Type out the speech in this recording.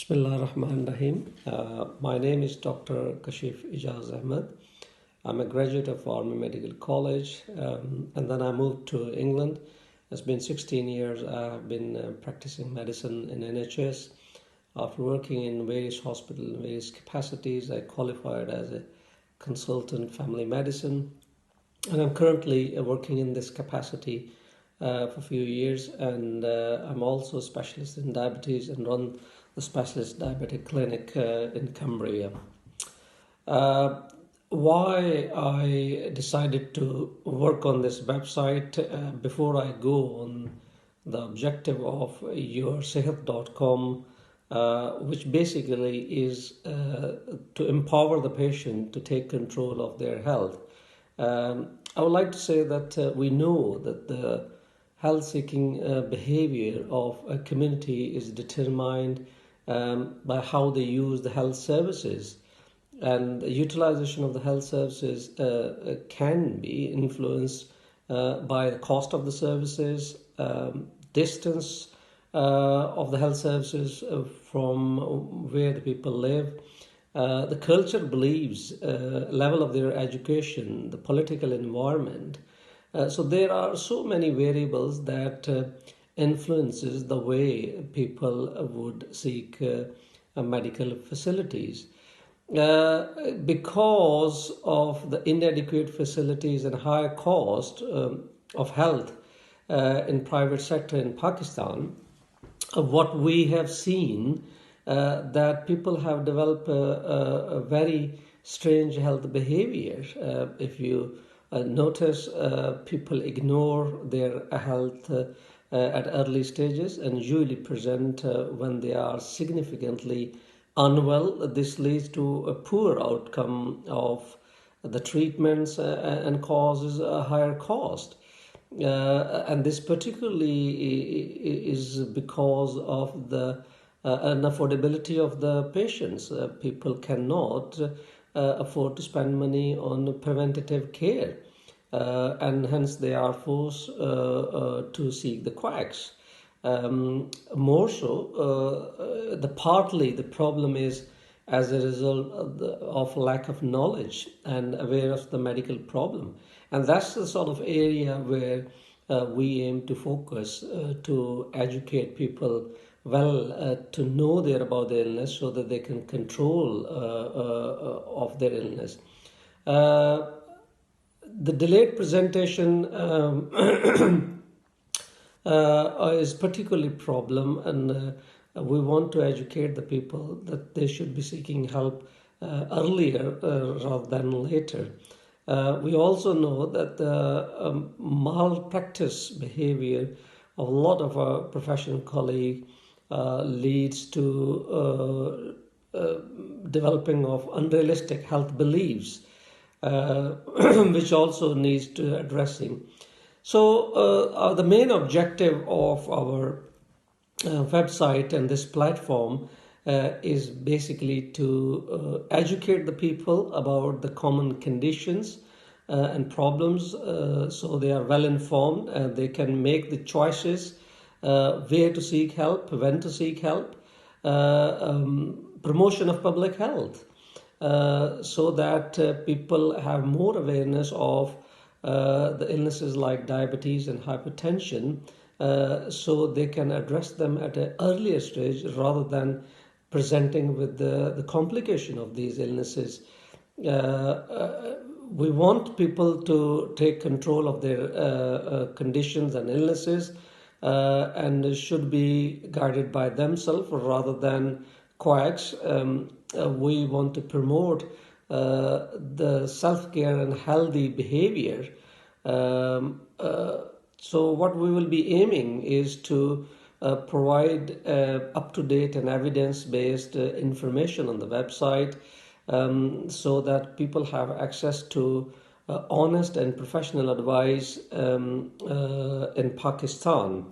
Bismillah ar-Rahman Rahim. My name is Dr. Kashif Ijaz Ahmed. I'm a graduate of Army Medical College, and then I moved to England. It's been 16 years I've been practicing medicine in NHS. After working in various hospitals in various capacities, I qualified as a consultant family medicine, and I'm currently working in this capacity for a few years, and I'm also a specialist in diabetes and run the specialist diabetic clinic in Cumbria. Why I decided to work on this website before I go on the objective of yoursehat.com, which basically is to empower the patient to take control of their health. I would like to say that we know that the health-seeking behavior of a community is determined by how they use the health services, and the utilization of the health services can be influenced by the cost of the services, distance of the health services from where the people live, the culture, beliefs, level of their education, the political environment. So there are so many variables that influences the way people would seek medical facilities. Because of the inadequate facilities and higher cost of health in private sector in Pakistan, what we have seen that people have developed a very strange health behavior. If you notice, people ignore their health at early stages and usually present when they are significantly unwell. This leads to a poor outcome of the treatments and causes a higher cost. And this particularly is because of the unaffordability of the patients. People cannot afford to spend money on preventative care, and hence they are forced to seek the quacks. More so, partly the problem is as a result of lack of knowledge and aware of the medical problem, and that's the sort of area where we aim to focus to educate people to know about their illness so that they can control of their illness. The delayed presentation is particularly problem, and we want to educate the people that they should be seeking help earlier rather than later. We also know that the malpractice behavior of a lot of our professional colleagues leads to developing of unrealistic health beliefs, which also needs to addressing. So the main objective of our website and this platform is basically to educate the people about the common conditions and problems, so they are well informed and they can make the choices where to seek help, when to seek help, promotion of public health, so that people have more awareness of the illnesses like diabetes and hypertension, so they can address them at an earlier stage rather than presenting with the complication of these illnesses. We want people to take control of their conditions and illnesses, and should be guided by themselves rather than quacks. We want to promote the self-care and healthy behavior. So what we will be aiming is to provide up-to-date and evidence-based information on the website, so that people have access to honest and professional advice in Pakistan.